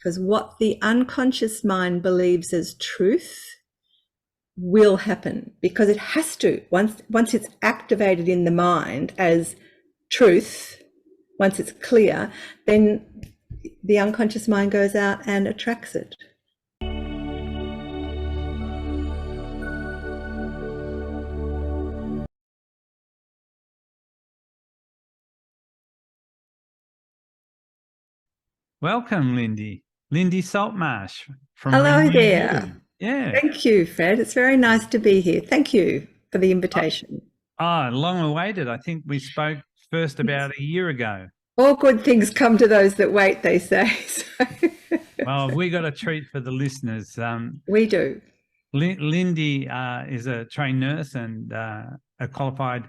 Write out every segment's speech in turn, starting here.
because what the unconscious mind believes as truth will happen, because it has to. Once it's activated in the mind as truth, once it's clear, then the unconscious mind goes out and attracts it. Welcome, Lindy. Lyndy Saltmarsh from Hello there. Retrain. Yeah. Thank you, Fred. It's very nice to be here. Thank you for the invitation. Long awaited. I think we spoke first about a year ago. All good things come to those that wait, they say. Well, we got a treat for the listeners. We do. Lindy is a trained nurse and a qualified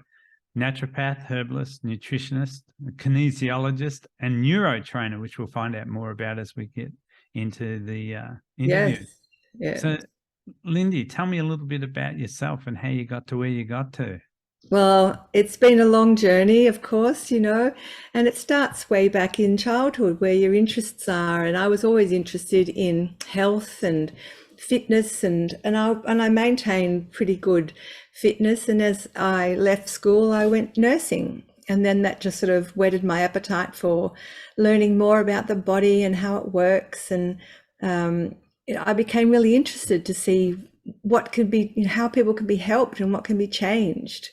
naturopath, herbalist, nutritionist, kinesiologist, and neuro trainer, which we'll find out more about as we get into the interview. Yes. So, Lindy, tell me a little bit about yourself and how you got to where you got to. Well, it's been a long journey, of course, and it starts way back in childhood where your interests are. And I was always interested in health and fitness, and I maintained pretty good fitness. And as I left school, I went nursing, and then that just sort of whetted my appetite for learning more about the body and how it works. And I became really interested to see what could be, how people can be helped and what can be changed.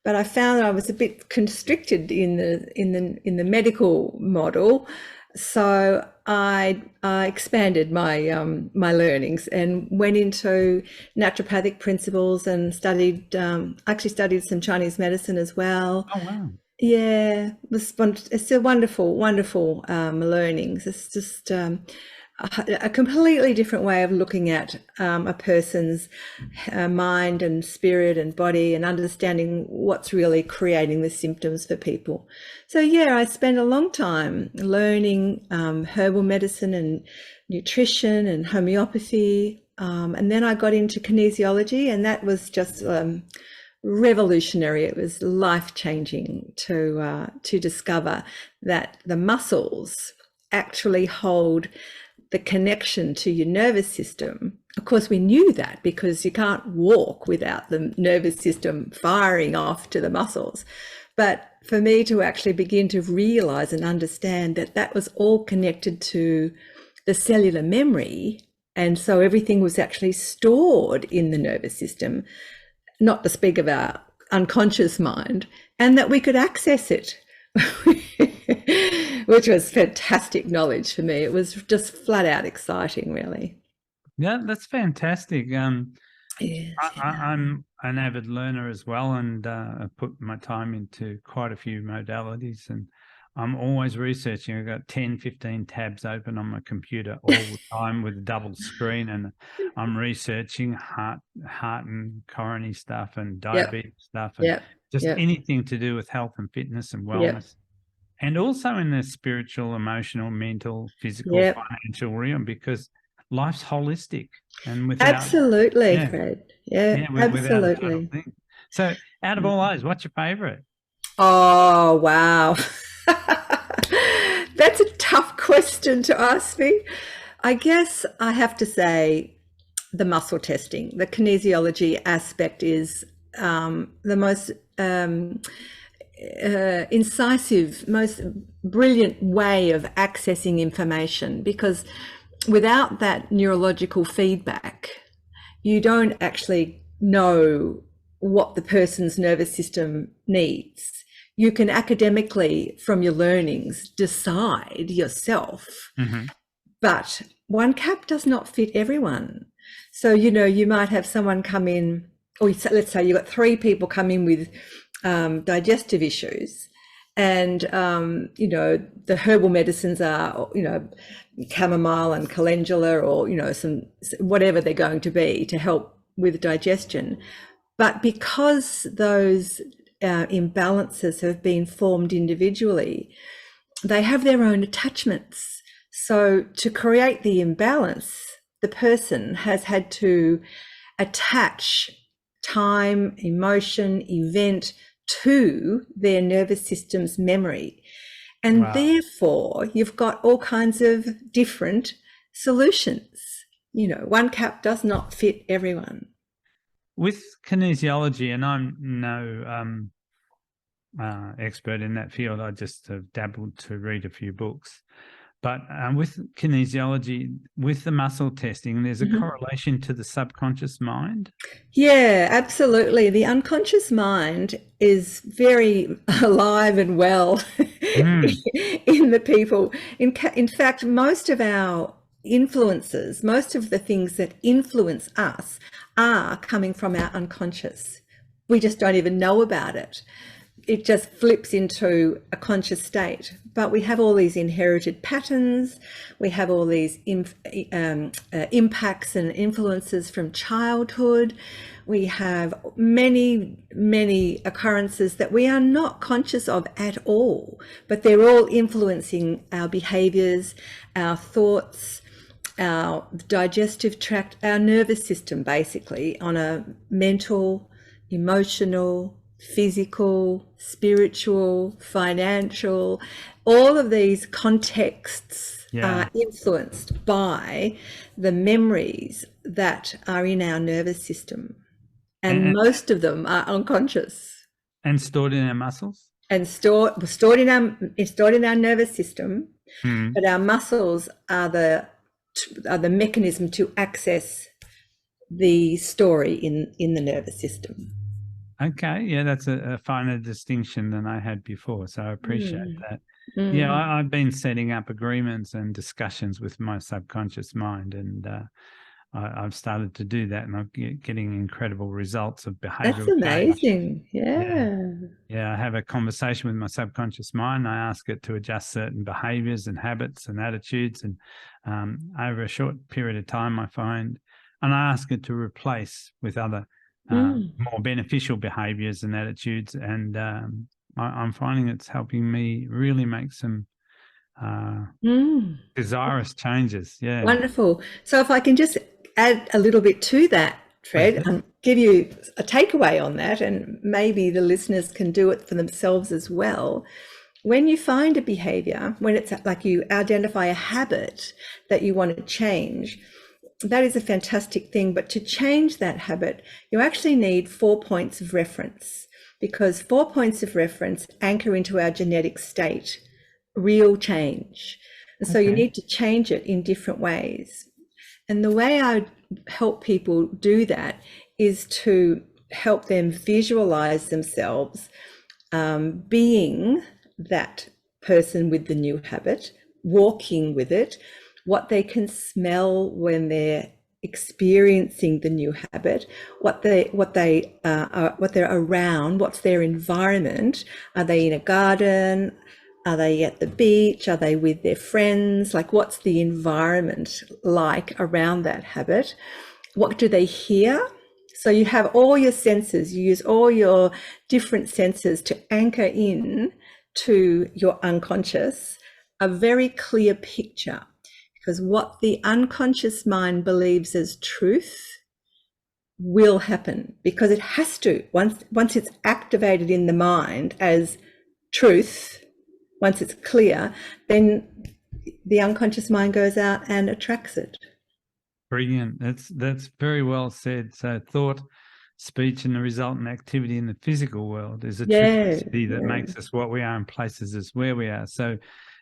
But I found that I was a bit constricted in the medical model. So I expanded my my learnings and went into naturopathic principles and actually studied some Chinese medicine as well. Oh, wow. Yeah, it's a wonderful learnings. It's just a completely different way of looking at a person's mind and spirit and body, and understanding what's really creating the symptoms for people. So yeah, I spent a long time learning herbal medicine and nutrition and homeopathy, and then I got into kinesiology, and that was just revolutionary. It was life-changing to discover that the muscles actually hold the connection to your nervous system. Of course, we knew that because you can't walk without the nervous system firing off to the muscles. But for me to actually begin to realize and understand that that was all connected to the cellular memory, and so everything was actually stored in the nervous system, not to speak of our unconscious mind, and that we could access it. Which was fantastic knowledge for me. It was just flat out exciting, really. Yeah, that's fantastic. I'm an avid learner as well, and I put my time into quite a few modalities, and I'm always researching. I've got 10, 15 tabs open on my computer all the time with a double screen, and I'm researching heart and coronary stuff and diabetes stuff, and anything to do with health and fitness and wellness. And also in the spiritual, emotional, mental, physical, financial realm, because life's holistic. And without absolutely, Fred. Absolutely. So out of all those, what's your favorite? Oh, wow. That's a tough question to ask me. I guess I have to say the muscle testing, the kinesiology aspect is the most incisive, most brilliant way of accessing information, because without that neurological feedback, you don't actually know what the person's nervous system needs. You can academically, from your learnings, decide yourself, but one cap does not fit everyone. So, you might have someone come in, or let's say you've got 3 people come in with digestive issues, and the herbal medicines are chamomile and calendula, or some whatever they're going to be to help with digestion. But because those imbalances have been formed individually, they have their own attachments. So to create the imbalance, the person has had to attach time, emotion, event to their nervous system's memory. And therefore, you've got all kinds of different solutions. You know, one cap does not fit everyone. With kinesiology, and I'm no expert in that field, I just have dabbled to read a few books. But with kinesiology, with the muscle testing, there's a correlation to the subconscious mind. Yeah, absolutely. The unconscious mind is very alive and well in the people. In fact, most of our influences, most of the things that influence us are coming from our unconscious. We just don't even know about it. It just flips into a conscious state. But we have all these inherited patterns. We have all these impacts and influences from childhood. We have many, many occurrences that we are not conscious of at all, but they're all influencing our behaviors, our thoughts, our digestive tract, our nervous system, basically, on a mental, emotional, physical, spiritual, financial, all of these contexts are influenced by the memories that are in our nervous system. And most of them are unconscious. And stored in our muscles? And stored in our nervous system. But our muscles are the mechanism to access the story in the nervous system. Okay, yeah, that's a finer distinction than I had before, so I appreciate that. Yeah, I've been setting up agreements and discussions with my subconscious mind, and I've started to do that, and I'm getting incredible results of behavioural. That's amazing. Yeah, I have a conversation with my subconscious mind. I ask it to adjust certain behaviours and habits and attitudes, and over a short period of time, I find, and I ask it to replace with other more beneficial behaviours and attitudes, and I'm finding it's helping me really make some desirous changes. Yeah, wonderful. So if I can just add a little bit to that, Fred, and give you a takeaway on that, and maybe the listeners can do it for themselves as well. When you find a behaviour, when it's like you identify a habit that you want to change, that is a fantastic thing. But to change that habit, you actually need 4 points of reference, because 4 points of reference anchor into our genetic state, real change. And so you need to change it in different ways. And the way I help people do that is to help them visualize themselves being that person with the new habit, walking with it, what they can smell when they're experiencing the new habit, what they're around, what's their environment. Are they in a garden? Are they at the beach? Are they with their friends? Like, what's the environment like around that habit? What do they hear? So you have all your senses, you use all your different senses to anchor in to your unconscious, a very clear picture. Because what the unconscious mind believes as truth will happen, because it has to. Once it's activated in the mind as truth, once it's clear, then the unconscious mind goes out and attracts it. Brilliant. That's very well said. So thought, speech, and the resultant activity in the physical world is a truth that makes us what we are and places us where we are. So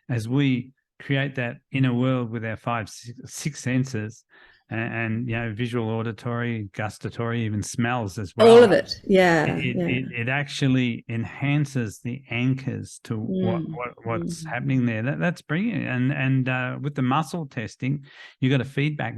as we create that inner world with our six senses, and you know, visual, auditory, gustatory, even smells as well. All of it, It actually enhances the anchors to what's happening there. That's brilliant. And with the muscle testing, you got a feedback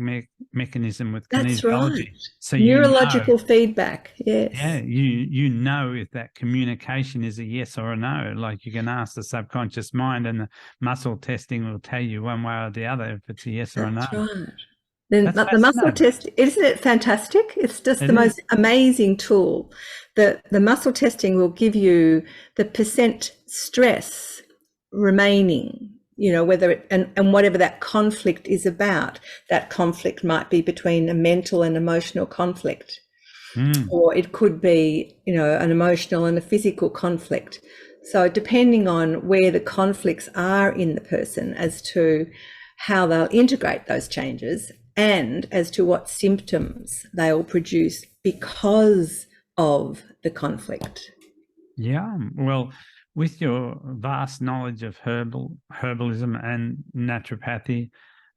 mechanism with kinesiology. Right. So neurological feedback. Yes. Yeah, you know if that communication is a yes or a no. Like, you can ask the subconscious mind, and the muscle testing will tell you one way or the other if it's a yes or a no. That's right. Then the muscle test, isn't it fantastic? It's just the most amazing tool. The muscle testing will give you the percent stress remaining, you know, whether it, and whatever that conflict is about. That conflict might be between a mental and emotional conflict, or it could be, you know, an emotional and a physical conflict. So depending on where the conflicts are in the person as to how they'll integrate those changes, and as to what symptoms they'll produce because of the conflict. Yeah, well, with your vast knowledge of herbalism and naturopathy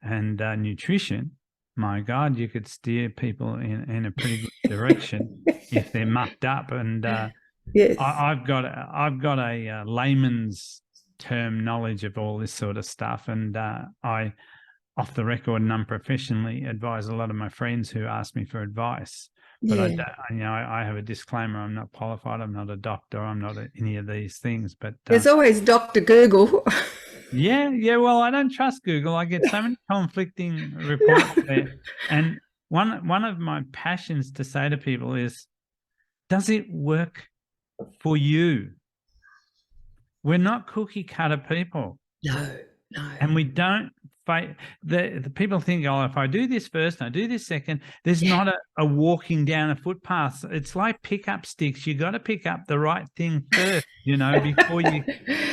and nutrition, my God, you could steer people in a pretty good direction if they're mucked up. And Yes. I've got a layman's term knowledge of all this sort of stuff, and I, off the record and unprofessionally, advise a lot of my friends who ask me for advice. But I don't, I have a disclaimer. I'm not qualified. I'm not a doctor. I'm not any of these things. But there's always Dr. Google. yeah. Well, I don't trust Google. I get so many conflicting reports there. And one of my passions to say to people is, does it work for you? We're not cookie cutter people. No. And we don't fight. The people think, oh, if I do this first and I do this second, there's not a walking down a footpath. It's like pickup sticks. You got to pick up the right thing first, before you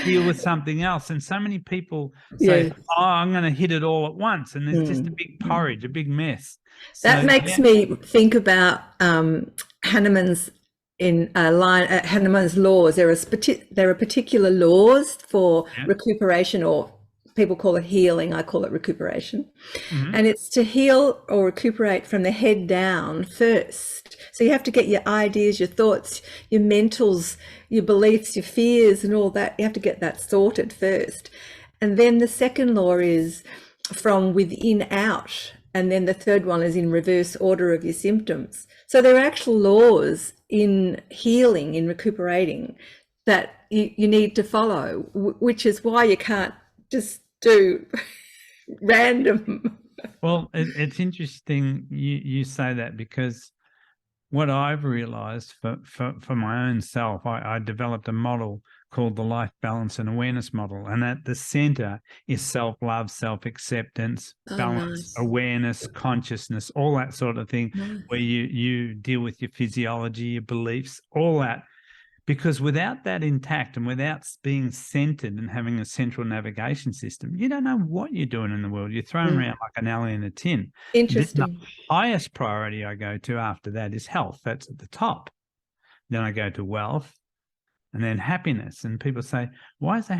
deal with something else. And so many people say, oh, I'm going to hit it all at once. And there's just a big porridge, a big mess. That makes me think about Hahnemann's Hahnemann's laws. There are particular laws for recuperation, or people call it healing. I call it recuperation. And it's to heal or recuperate from the head down first. So you have to get your ideas, your thoughts, your mentals, your beliefs, your fears and all that. You have to get that sorted first. And then the second law is from within out. And then the third one is in reverse order of your symptoms. So there are actual laws in healing, in recuperating, that you need to follow, which is why you can't just do random. Well, it's interesting you say that, because what I've realized for my own self, I developed a model called the Life Balance and Awareness Model. And at the center is self-love, self-acceptance, balance, awareness, consciousness, all that sort of thing, where you deal with your physiology, your beliefs, all that. Because without that intact and without being centered and having a central navigation system, you don't know what you're doing in the world. You're thrown around like an alley in a tin. Interesting. Then the highest priority I go to after that is health. That's at the top. Then I go to wealth, and then happiness. And people say, why is the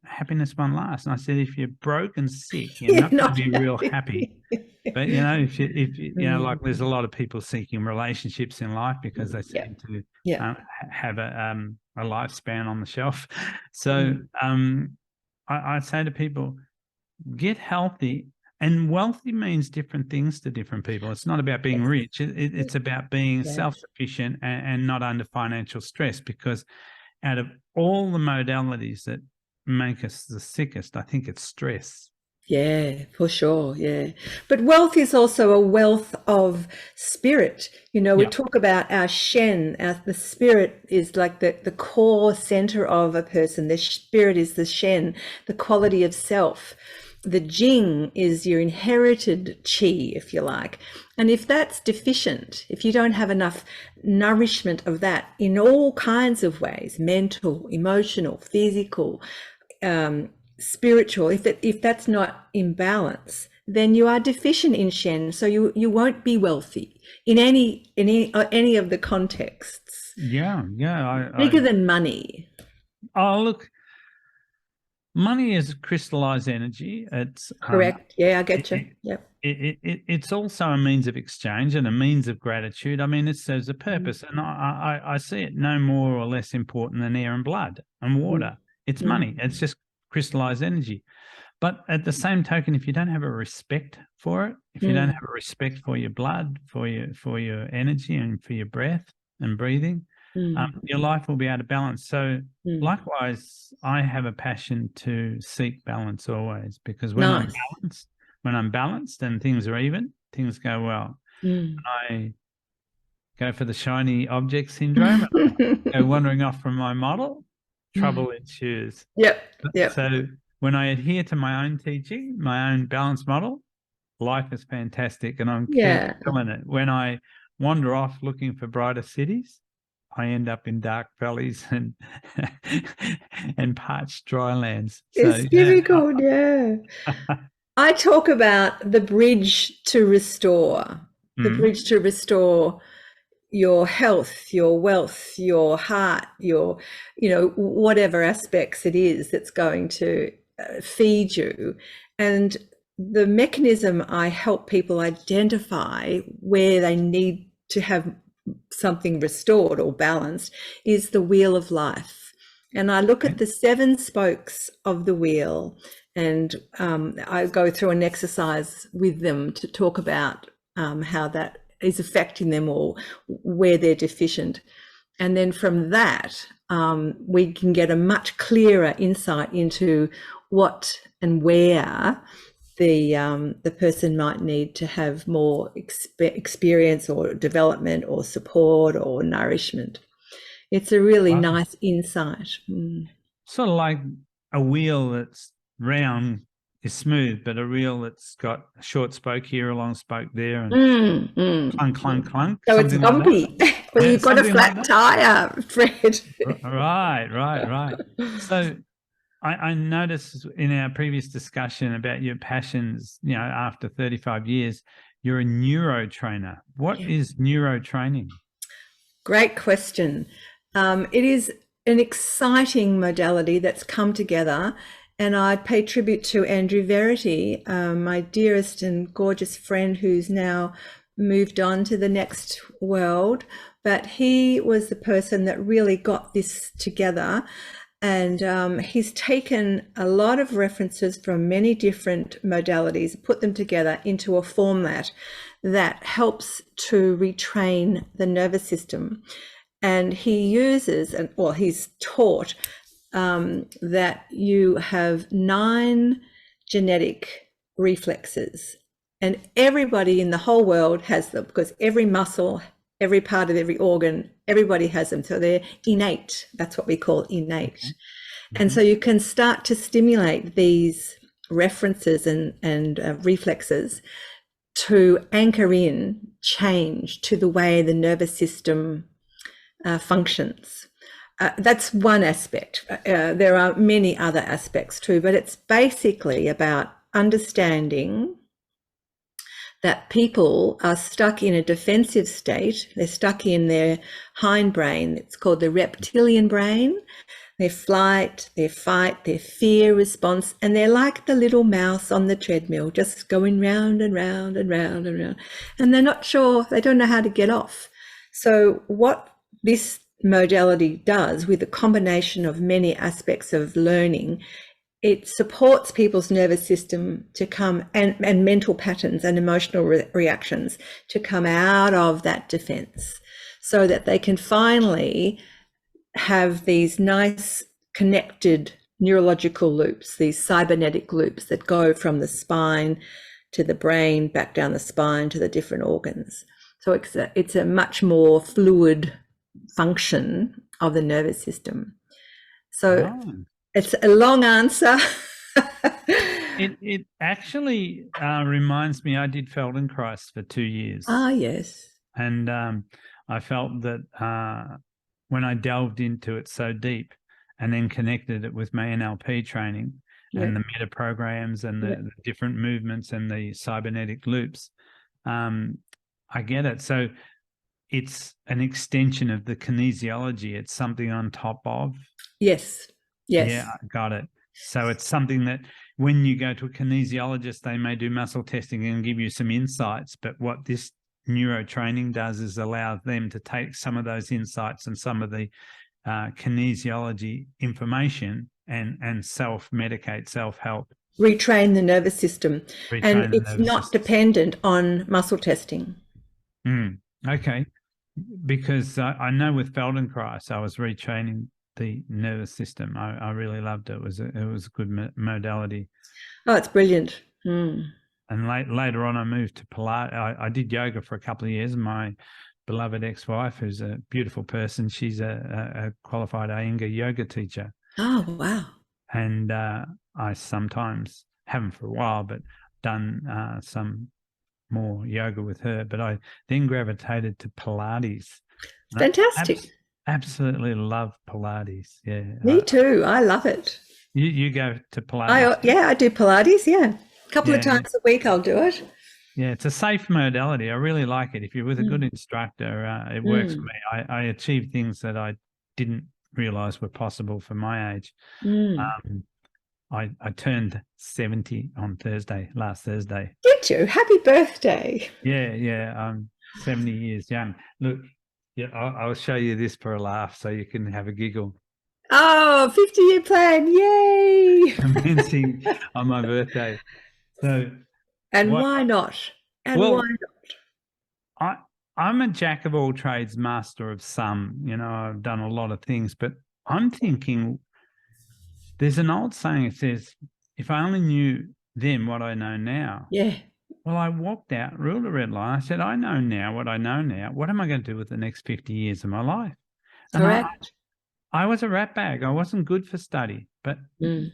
happiness one last? And I said, if you're broke and sick, you're not going to be real happy. But, if you like, there's a lot of people seeking relationships in life because they seem to have a lifespan on the shelf. So I say to people, get healthy. And wealthy means different things to different people. It's not about being rich. It's about being self-sufficient and not under financial stress, because out of all the modalities that make us the sickest, I think it's stress. Yeah, for sure. Yeah. But wealth is also a wealth of spirit. We talk about our Shen, the spirit is like the core center of a person. The spirit is the Shen, the quality of self. The Jing is your inherited Qi, if you like. And if that's deficient, if you don't have enough nourishment of that in all kinds of ways, mental, emotional, physical, spiritual, if that's not in balance, then you are deficient in Shen. So you won't be wealthy in any of the contexts. Yeah. Bigger than money. Oh, look. Money is crystallized energy. It's correct. I get you. Yep. It's also a means of exchange and a means of gratitude. I mean, it serves a purpose, and I see it no more or less important than air and blood and water. It's money. It's just crystallized energy. But at the same token, if you don't have a respect for it, if you don't have a respect for your blood, for your energy, and for your breath and breathing, your life will be out of balance. So likewise, I have a passion to seek balance always, because when I'm balanced and things are even, things go well. I go for the shiny object syndrome and I go wandering off from my model, trouble ensues. Yep. So when I adhere to my own teaching, my own balance model, life is fantastic, and I'm killing it. When I wander off looking for brighter cities, I end up in dark valleys and parched dry lands. It's difficult, I talk about the bridge to restore, the bridge to restore your health, your wealth, your heart, your, whatever aspects it is that's going to feed you. And the mechanism I help people identify where they need to have something restored or balanced is the wheel of life. And I look at the 7 spokes of the wheel, and I go through an exercise with them to talk about how that is affecting them or where they're deficient. And then from that, we can get a much clearer insight into what and where the person might need to have more experience or development or support or nourishment. It's a really nice insight. Sort of like a wheel that's round is smooth, but a wheel that's got a short spoke here, a long spoke there, and clunk, clunk, clunk. So it's bumpy. Like well, you've got a flat tire, Fred. Right. So I noticed in our previous discussion about your passions, after 35 years, you're a neuro trainer. What is neuro training? Great question. It is an exciting modality that's come together, and I pay tribute to Andrew Verity, my dearest and gorgeous friend who's now moved on to the next world, but he was the person that really got this together. And he's taken a lot of references from many different modalities, put them together into a format that helps to retrain the nervous system. And he uses, he's taught that you have 9 genetic reflexes, and everybody in the whole world has them, because every muscle, every part of every organ, everybody has them. So they're innate. That's what we call innate. And so you can start to stimulate these references and reflexes to anchor in change to the way the nervous system functions. That's one aspect. There are many other aspects too, but it's basically about understanding that people are stuck in a defensive state. They're stuck in their hindbrain. It's called the reptilian brain. Their flight, their fight, their fear response, and they're like the little mouse on the treadmill, just going round and round and round and round. And they're not sure, they don't know how to get off. So what this modality does, with a combination of many aspects of learning, it supports people's nervous system to come, and mental patterns and emotional reactions to come out of that defense, so that they can finally have these nice connected neurological loops, these cybernetic loops that go from the spine to the brain, back down the spine to the different organs. So it's a much more fluid function of the nervous system. So it's a long answer. It actually reminds me, I did Feldenkrais for 2 years. Ah, yes. And I felt that when I delved into it so deep and then connected it with my NLP training and the meta programs and the different movements and the cybernetic loops, I get it. So it's an extension of the kinesiology. It's something on top of. Yes. Yeah, I got it. So it's something that when you go to a kinesiologist, they may do muscle testing and give you some insights. But what this neuro training does is allow them to take some of those insights and some of the kinesiology information and self-medicate, self-help. Retrain the nervous system. And it's not dependent on muscle testing. Okay. Because I know with Feldenkrais, I was retraining the nervous system. I really loved it. It was a good modality. Oh, it's brilliant. And later on, I moved to Pilates. I did yoga for a couple of years. My beloved ex-wife, who's a beautiful person, she's a qualified Iyengar yoga teacher. Oh, wow. And I sometimes, haven't for a while, but done some more yoga with her. But I then gravitated to Pilates. Fantastic. Absolutely love Pilates. Yeah. Me too. I love it. You go to Pilates? I do Pilates, yeah. A couple of Yeah, times a week I'll do it. yeah, it's a safe modality. I really like it. If you're with a good instructor, it works for Mm. me. I achieve things that I didn't realize were possible for my age. Mm. I turned 70 on last Thursday. Did you? Happy birthday. Yeah, I'm 70 years young. Look, yeah, I'll show you this for a laugh so you can have a giggle. Oh, 50-year plan. Yay. Commencing on my birthday. So And what? why not? And why Well, I'm a jack of all trades, master of some. You know, I've done a lot of things, but I'm thinking there's an old saying that says, if I only knew then what I know now. Yeah. Well, I walked out, ruled a red line. I said, I know now what I know now. What am I going to do with the next 50 years of my life? And Correct. I was a rat bag. I wasn't good for study, but Mm.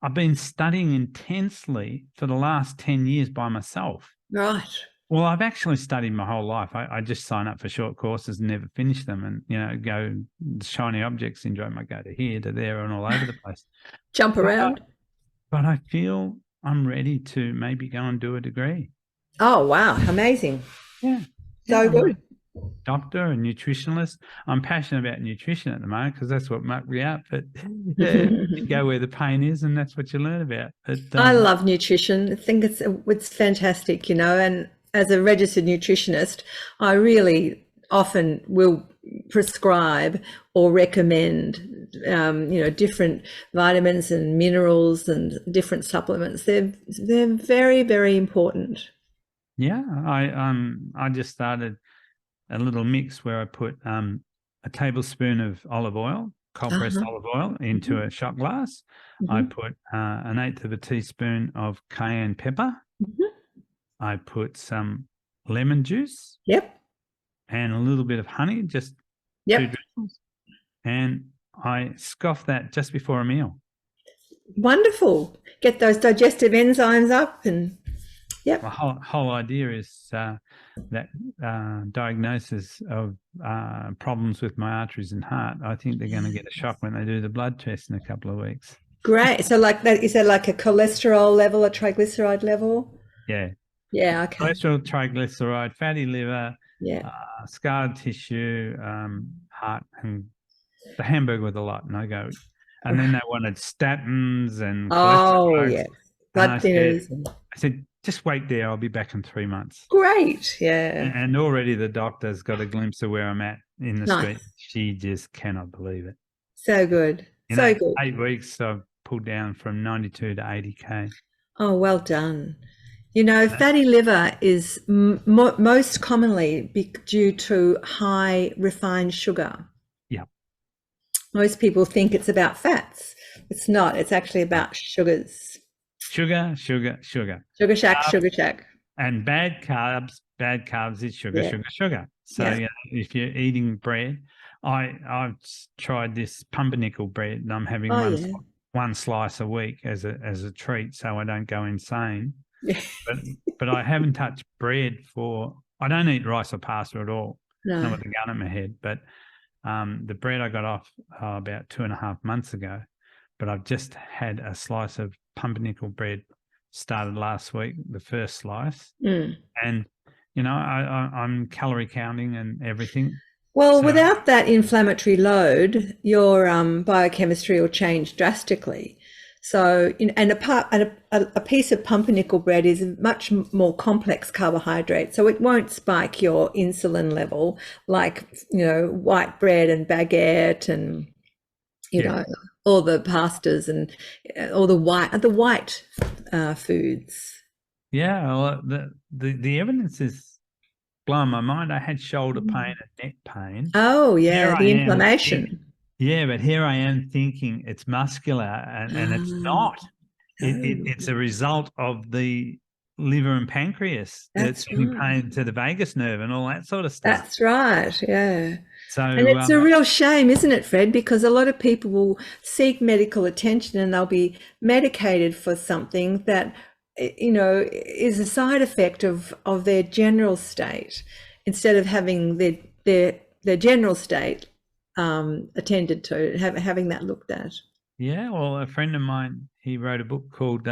I've been studying intensely for the last 10 years by myself. Right. Well, I've actually studied my whole life. I just sign up for short courses and never finish them and, you know, go shiny object syndrome. I go to here, to there and all over the place. Jump around. But I feel I'm ready to maybe go and do a degree. Oh, wow. Amazing. Yeah. So good. Doctor and nutritionist. I'm passionate about nutrition at the moment because that's what mucked me up. But you go where the pain is, and that's what you learn about. But, I love nutrition. I think it's fantastic, you know, and as a registered nutritionist, I really often will prescribe or recommend, you know, different vitamins and minerals and different supplements. They're very, very important. Yeah, I just started a little mix where I put a tablespoon of olive oil, cold pressed olive oil, into a shot glass. I put an eighth of a teaspoon of cayenne pepper. I put some lemon juice. Yep. And a little bit of honey, just 2 drops. And I scoff that just before a meal. Wonderful. Get those digestive enzymes up and yep. The whole idea is that diagnosis of problems with my arteries and heart, I think they're going to get a shock when they do the blood test in a couple of weeks. Great. So like that, is that like a cholesterol level, a triglyceride level? Yeah. Yeah, okay. Cholesterol, triglyceride, fatty liver, Yeah. scarred tissue, heart, and the hamburger with a lot. No go. And then they wanted statins and cholesterol. Yeah. Blood thinners. I said, just wait there. I'll be back in 3 months. Great. Yeah. And already the doctor's got a glimpse of where I'm at in the street. She just cannot believe it. So good. So good. 8 weeks, I've pulled down from 92 to 80K. Oh, well done. You know, fatty liver is most commonly due to high refined sugar. Yeah. Most people think it's about fats. It's not. It's actually about sugars. Sugar. Sugar shack. And bad carbs is sugar. So you know, if you're eating bread, I've tried this pumpernickel bread and I'm having one slice a week as a treat so I don't go insane. But I haven't touched bread I don't eat rice or pasta at all. No. Not with a gun at my head. But the bread I got off about 2.5 months ago, but I've just had a slice of pumpernickel bread started last week, the first slice. And, you know, I'm calorie counting and everything. Well, without that inflammatory load, your biochemistry will change drastically. So, and a piece of pumpernickel bread is a much more complex carbohydrate, so it won't spike your insulin level like, you know, white bread and baguette and, you know, all the pastas and all the white foods. Yeah, well, the evidence is blowing my mind. I had shoulder pain and neck pain. Oh, yeah, the inflammation. Yeah, but here I am thinking it's muscular, and it's not. It's a result of the liver and pancreas that's giving pain to the vagus nerve and all that sort of stuff. That's right, yeah. So, and it's a real shame, isn't it, Fred? Because a lot of people will seek medical attention and they'll be medicated for something that, you know, is a side effect of their general state, instead of having their general state attended to, having that looked at. Yeah, well, a friend of mine, he wrote a book called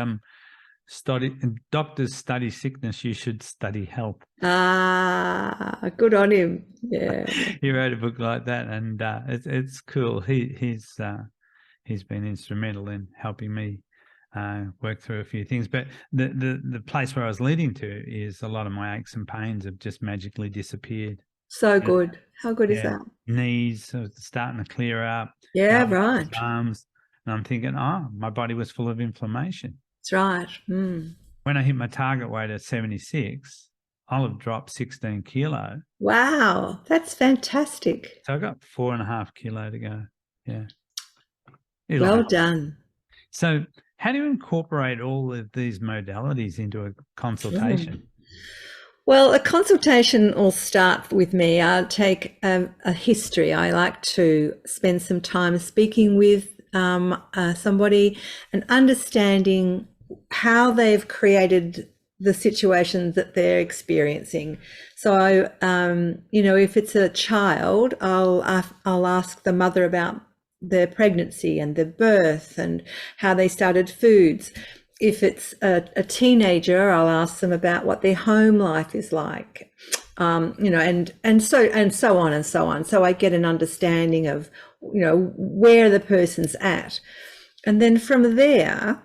doctors study sickness, you should study health. Ah, good on him. Yeah. He wrote a book like that, and it's cool. He's been instrumental in helping me work through a few things. But the place where I was leading to is a lot of my aches and pains have just magically disappeared. So good. How good is that? Knees are starting to clear up. Yeah, elbows, right. arms. And I'm thinking, my body was full of inflammation. That's right. Mm. When I hit my target weight at 76, I'll have dropped 16 kilo. Wow, that's fantastic. So I got 4.5 kilo to go. Yeah. Well done. So how do you incorporate all of these modalities into a consultation? Well, a consultation will start with me. I'll take a history. I like to spend some time speaking with somebody and understanding how they've created the situations that they're experiencing. So, if it's a child, I'll ask the mother about their pregnancy and their birth and how they started foods. If it's a teenager, I'll ask them about what their home life is like, and so on and so on. So I get an understanding of, where the person's at. And then from there,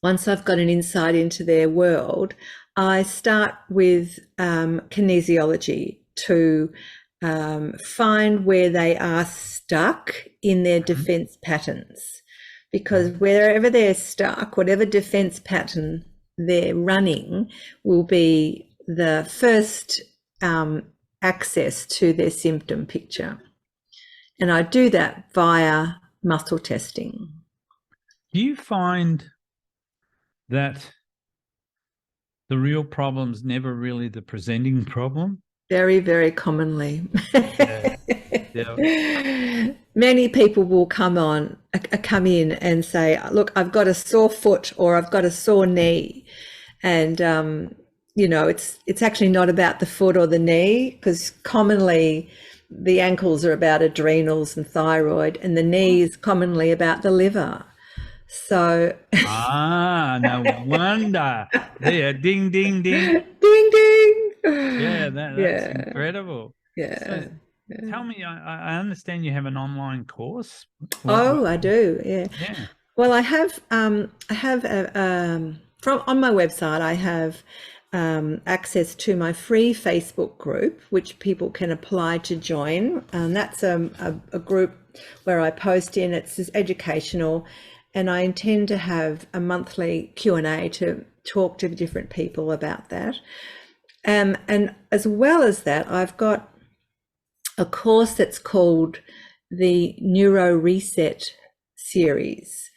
once I've got an insight into their world, I start with kinesiology to find where they are stuck in their defense patterns. Because wherever they're stuck, whatever defense pattern they're running will be the first access to their symptom picture. And I do that via muscle testing. Do you find that the real problem's never really the presenting problem? Very, very commonly. Yeah. Many people will come in and say, look, I've got a sore foot or I've got a sore knee. And, it's actually not about the foot or the knee, because commonly the ankles are about adrenals and thyroid, and the knee is commonly about the liver. So no wonder. Yeah, ding, ding, ding. Ding, ding. Yeah, that's incredible. Yeah. So tell me, I understand you have an online course. I do. Yeah. Yeah. Well, I have on my website, I have access to my free Facebook group, which people can apply to join. And that's a group where I post in. It's educational, and I intend to have a monthly Q&A to talk to different people about that. And as well as that, I've got a course that's called the Neuro Reset series.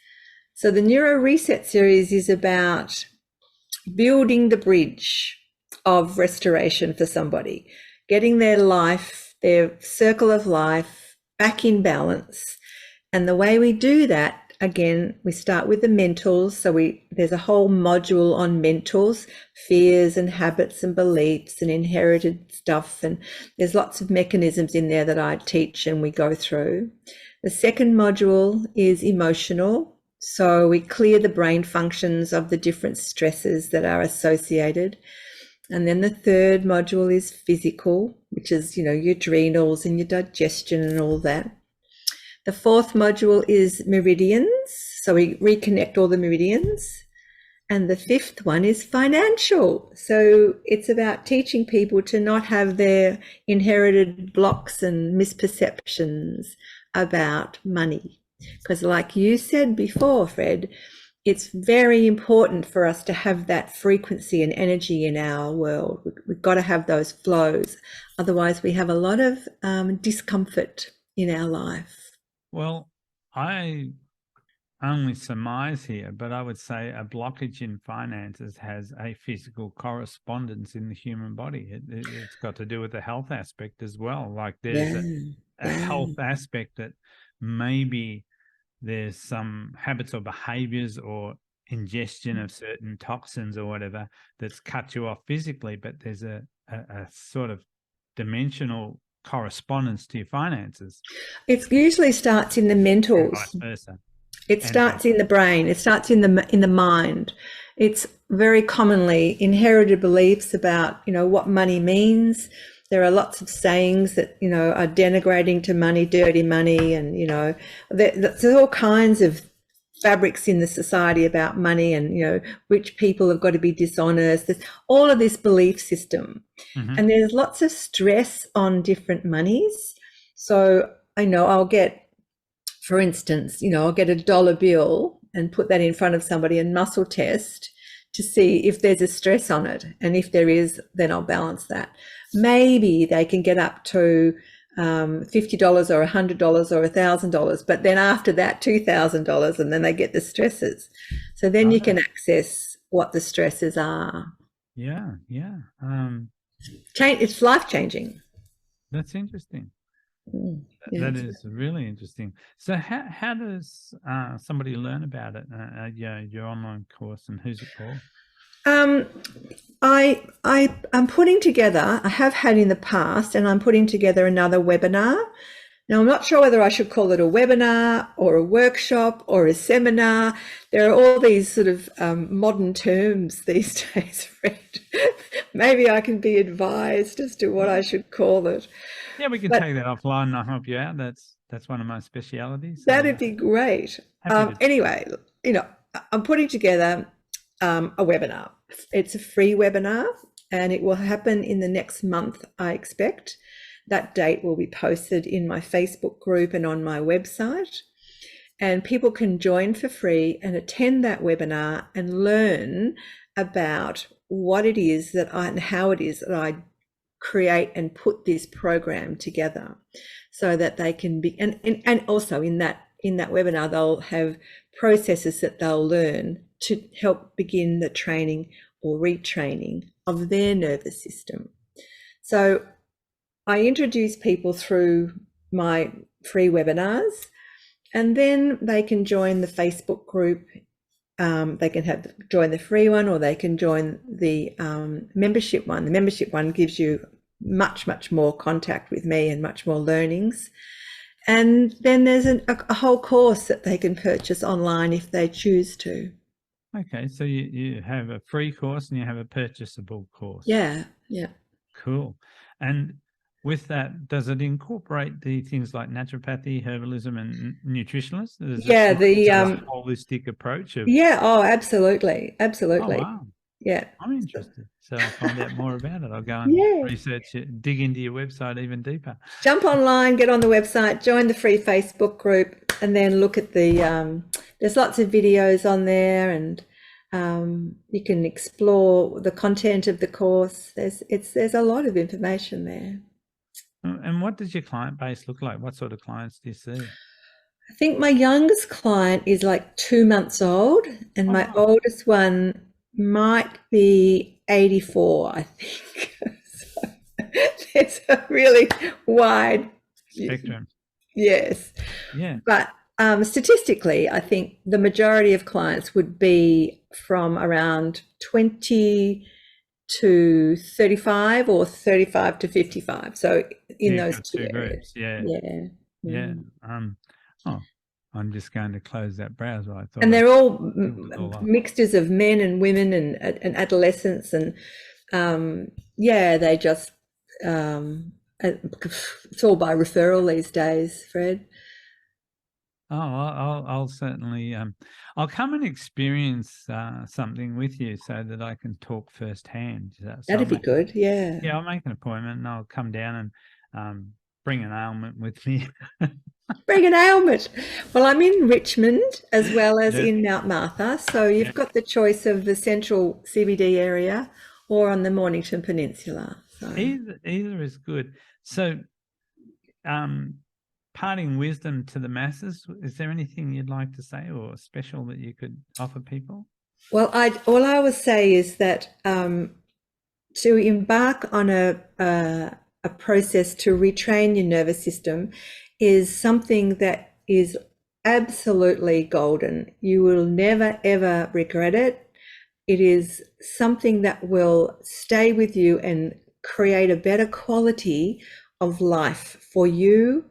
So the Neuro Reset series is about building the bridge of restoration for somebody, getting their life, their circle of life back in balance. And the way we do that, again, we start with the mentals. So there's a whole module on mentals, fears and habits and beliefs and inherited stuff. And there's lots of mechanisms in there that I teach and we go through. The second module is emotional. So we clear the brain functions of the different stresses that are associated. And then the third module is physical, which is, your adrenals and your digestion and all that. The fourth module is meridians. So we reconnect all the meridians. And the fifth one is financial. So it's about teaching people to not have their inherited blocks and misperceptions about money. Because like you said before, Fred, it's very important for us to have that frequency and energy in our world. We've got to have those flows. Otherwise, we have a lot of discomfort in our life. Well, I only surmise here, but I would say a blockage in finances has a physical correspondence in the human body. It's got to do with the health aspect as well. Like there's a health aspect that maybe there's some habits or behaviors or ingestion of certain toxins or whatever that's cut you off physically, but there's a sort of dimensional correspondence to your finances. It usually starts in the mentals. Vice versa. It starts in the brain. It starts in the mind. It's very commonly inherited beliefs about, you know, what money means. There are lots of sayings that, you know, are denigrating to money, dirty money, and, you know, there's all kinds of fabrics in the society about money, and, you know, rich people have got to be dishonest. There's all of this belief system. And there's lots of stress on different monies. So I know I'll get, for instance, you know, I'll get $1 bill and put that in front of somebody and muscle test to see if there's a stress on it. And if there is, then I'll balance that. Maybe they can get up to $50 or $100 or $1,000, but then after that, $2,000, and then they get the stresses. So then you can access what the stresses are. Yeah. It's life-changing. That's interesting. That is really interesting. So how does somebody learn about it? Your online course, and who's it for? I'm putting together, I have had in the past, and I'm putting together another webinar. Now, I'm not sure whether I should call it a webinar or a workshop or a seminar. There are all these sort of modern terms these days, Fred. Maybe I can be advised as to what I should call it. Yeah, we can take that offline and I'll help you out. That's one of my specialities. So that'd be great. Anyway, you know, I'm putting together a webinar. It's a free webinar, and it will happen in the next month, I expect. That date will be posted in my Facebook group and on my website, and people can join for free and attend that webinar and learn about what it is that and how it is that I create and put this program together, so that they can be, and also in that webinar, they'll have processes that they'll learn to help begin the training or retraining of their nervous system. So I introduce people through my free webinars, and then they can join the Facebook group. They can join the free one, or they can join the membership one. The membership one gives you much more contact with me and much more learnings. And then there's a whole course that they can purchase online if they choose to. Okay, so you have a free course and you have a purchasable course. Yeah. Cool. And with that, does it incorporate the things like naturopathy, herbalism, and nutritionist? Yeah, the holistic approach of. Yeah. Oh, absolutely. Oh, wow. Yeah. I'm interested. So I'll find out more about it. I'll go and research it, dig into your website even deeper. Jump online, get on the website, join the free Facebook group, and then look at the, there's lots of videos on there, and you can explore the content of the course. There's a lot of information there. And what does your client base look like? What sort of clients do you see? I think my youngest client is like 2 months old, and my oldest one might be 84, I think. So there's a really wide spectrum. Yes. Yeah. But statistically, I think the majority of clients would be from around 20 to 35 or 35 to 55. So in those two groups. Yeah. I'm just going to close that browser. I thought, and they're all mixtures of men and women and adolescents, and they just it's all by referral these days, Fred. Oh, I'll certainly I'll come and experience something with you so that I can talk firsthand. That'd be good. Yeah. Yeah, I'll make an appointment and I'll come down and bring an ailment with me. Bring an ailment. Well, I'm in Richmond as well as in Mount Martha, so you've got the choice of the central CBD area or on the Mornington Peninsula. So. Either is good. So, parting wisdom to the masses, is there anything you'd like to say or special that you could offer people? Well, all I would say is that to embark on a process to retrain your nervous system is something that is absolutely golden. You will never, ever regret it. It is something that will stay with you and create a better quality of life for you,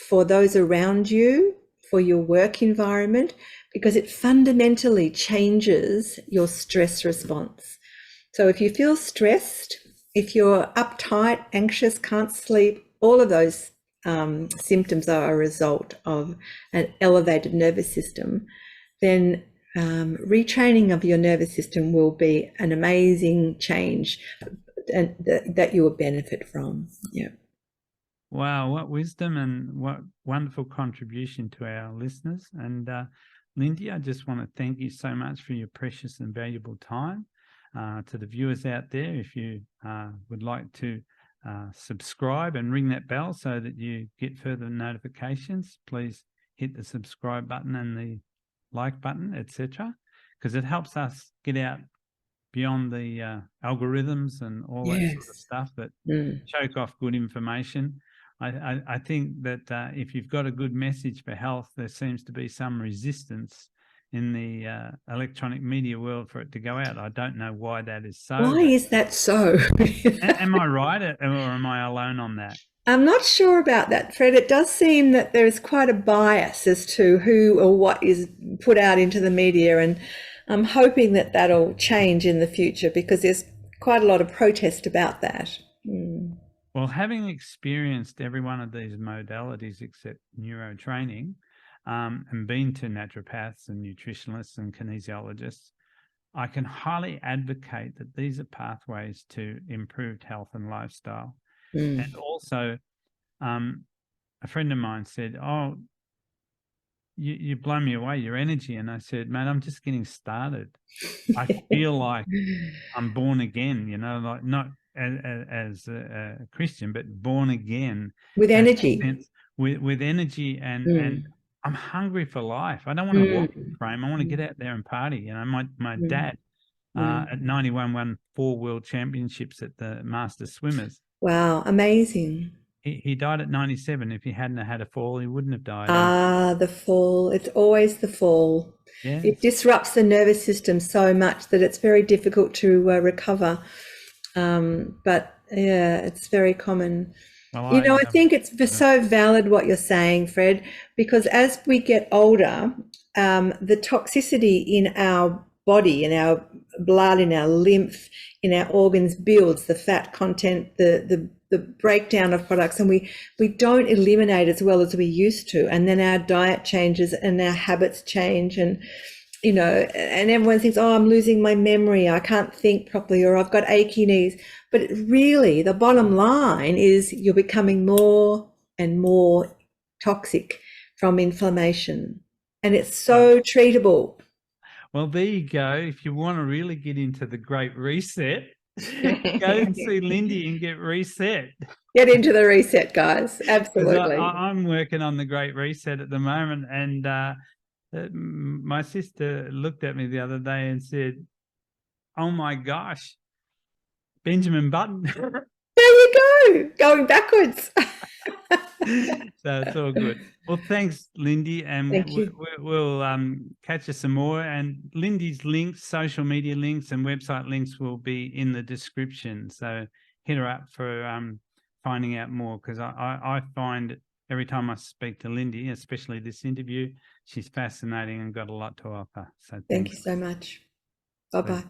for those around you, for your work environment because it fundamentally changes your stress response. So if you feel stressed, if you're uptight, anxious, can't sleep, all of those symptoms are a result of an elevated nervous system, then retraining of your nervous system will be an amazing change and that you will benefit from. Yeah. Wow, what wisdom and what wonderful contribution to our listeners. And Lindy, I just want to thank you so much for your precious and valuable time. To the viewers out there, if you would like to subscribe and ring that bell so that you get further notifications, please hit the subscribe button and the like button, etc., because it helps us get out beyond the algorithms and all that sort of stuff that choke off good information. I think that if you've got a good message for health, there seems to be some resistance in the electronic media world for it to go out. I don't know why that is so. Why is that so? Am I right, or am I alone on that? I'm not sure about that, Fred. It does seem that there is quite a bias as to who or what is put out into the media, and I'm hoping that that'll change in the future because there's quite a lot of protest about that. Well, having experienced every one of these modalities except neurotraining, and been to naturopaths and nutritionists and kinesiologists, I can highly advocate that these are pathways to improved health and lifestyle. And also, a friend of mine said, "Oh, you blow me away, your energy." And I said, "Mate, I'm just getting started. I feel like I'm born again, you know, like not as a Christian, but born again with energy, with energy, and I'm hungry for life. I don't want to walk in frame. I want to get out there and party. You know, my dad at 91 won 4 world championships at the Masters Swimmers. Wow, amazing. He died at 97. If he hadn't had a fall, he wouldn't have died. The fall. It's always the fall. Yes. It disrupts the nervous system so much that it's very difficult to recover. But yeah, it's very common. Well, I think it's so valid what you're saying, Fred, because as we get older, the toxicity in our body, in our blood, in our lymph, in our organs builds, the fat content, the breakdown of products, and we don't eliminate as well as we used to. And then our diet changes and our habits change, and and everyone thinks, oh, I'm losing my memory, I can't think properly, or I've got achy knees. But really, the bottom line is you're becoming more and more toxic from inflammation, and it's so treatable. Well, there you go. If you want to really get into the Great Reset, go and see Lindy and get reset. Get into the reset, guys. Absolutely. I'm working on the Great Reset at the moment, and my sister looked at me the other day and said, "Oh my gosh, Benjamin Button." There you go, going backwards. So it's all good. Well, thanks, Lindy, and we'll catch you some more. And Lindy's links, social media links and website links will be in the description. So hit her up for finding out more, because I find every time I speak to Lindy, especially this interview, she's fascinating and got a lot to offer. So thank you so much. Bye-bye.